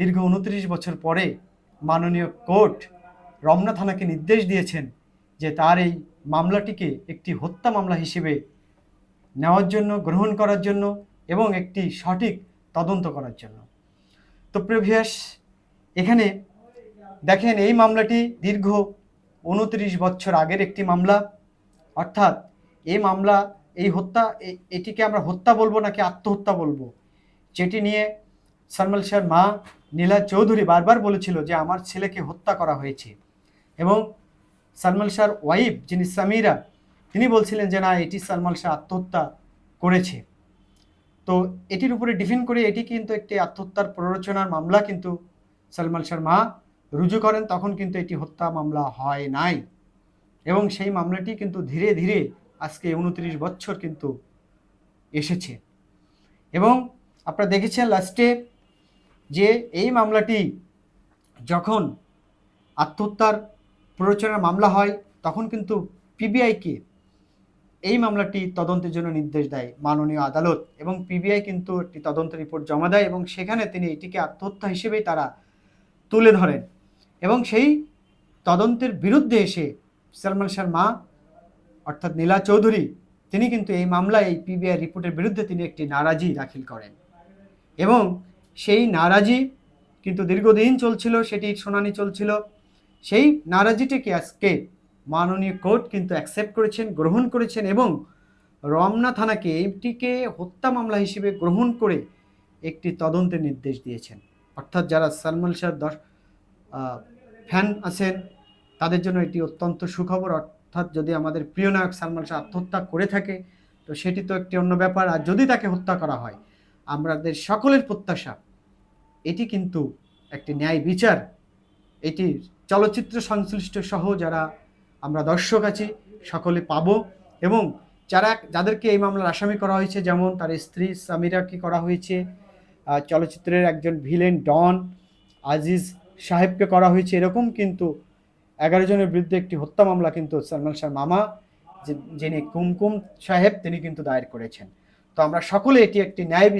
দীর্ঘ 29 বছর পরে মাননীয় কোর্ট রমনা থানাকে নির্দেশ দিয়েছেন যে তার এই মামলাটিকে একটি হত্যা মামলা হিসেবে নেওয়ার জন্য, গ্রহণ করার জন্য এবং একটি সঠিক তদন্ত করার জন্য। তো প্রিভিয়াস এখানে দেখেন, এই মামলাটি দীর্ঘ 29 বছর আগের একটি মামলা। অর্থাৎ এই মামলা, এই হত্যা, এটিকে আমরা হত্যা বলবো নাকি আত্মহত্যা বলবো, যেটি নিয়ে সালমান শাহর মা নীলা চৌধুরী বারবার বলেছিল যে আমার ছেলেকে হত্যা করা হয়েছে, এবং সালমান শাহর ওয়াইফ যিনি সামিরা, তিনি বলছিলেন যে না, এটি সালমান শাহ আত্মহত্যা করেছে। তো এটির উপরে ডিফেন্ড করে এটি কিন্তু একটি আত্মহত্যার প্ররোচনার মামলা কিন্তু সালমান শাহর মা রুজু করেন। তখন কিন্তু এটি হত্যা মামলা হয় নাই, এবং সেই মামলাটি কিন্তু ধীরে ধীরে আজকে 29 বছর কিন্তু এসেছে। এবং আপনারা দেখেছেন লাস্টে যে এই মামলাটি যখন আত্মহত্যার প্ররোচনার মামলা হয়, তখন কিন্তু পিবিআইকে এই মামলাটি তদন্তের জন্য নির্দেশ দেয় মাননীয় আদালত, এবং পিবিআই কিন্তু একটি তদন্ত রিপোর্ট জমা দেয়, এবং সেখানে তিনি এটিকে আত্মহত্যা হিসেবেই তারা তুলে ধরেন। এবং সেই তদন্তের বিরুদ্ধে এসে সালমান শাহর মা অর্থাৎ নীলা চৌধুরী, তিনি কিন্তু এই মামলায় এই পিবিআই রিপোর্টের বিরুদ্ধে তিনি একটি নারাজি দাখিল করেন, এবং সেই নারাজি কিন্তু দীর্ঘদিন চলছিল, সেটির শুনানি চলছিল। সেই নারাজিটিকে আজকে মাননীয় কোর্ট কিন্তু অ্যাকসেপ্ট করেছেন, গ্রহণ করেছেন, এবং রমনা থানাকে এটিকে হত্যা মামলা হিসেবে গ্রহণ করে একটি তদন্তের নির্দেশ দিয়েছেন। অর্থাৎ যারা সালমান শাহর ফ্যান আছেন তাদের জন্য এটি অত্যন্ত সুখবর। অর্থাৎ যদি আমাদের প্রিয় নায়ক সালমান শাহ আত্মহত্যা করে থাকে তো সেটি তো একটি অন্য ব্যাপার, আর যদি তাকে হত্যা করা হয়, আমাদের সকলের প্রত্যাশা এটি কিন্তু একটি ন্যায় বিচার, এটি চলচ্চিত্র সংশ্লিষ্ট সহ যারা আমরা দর্শক আছি সকলে পাবো। এবং যাদেরকে এই মামলার আসামি করা হয়েছে, যেমন তার স্ত্রী সামিরাকে করা হয়েছে, চলচ্চিত্রের একজন ভিলেন ডন আজিজ সাহেবকে করা হয়েছে, এরকম কিন্তু 11 জনের বিরুদ্ধে একটি হত্যা মামলা কিন্তু সালমান শাহর মামা যিনি কুমকুম সাহেব তিনি কিন্তু দায়ের করেছেন। তো আমরা সকলে এটি একটি ন্যায়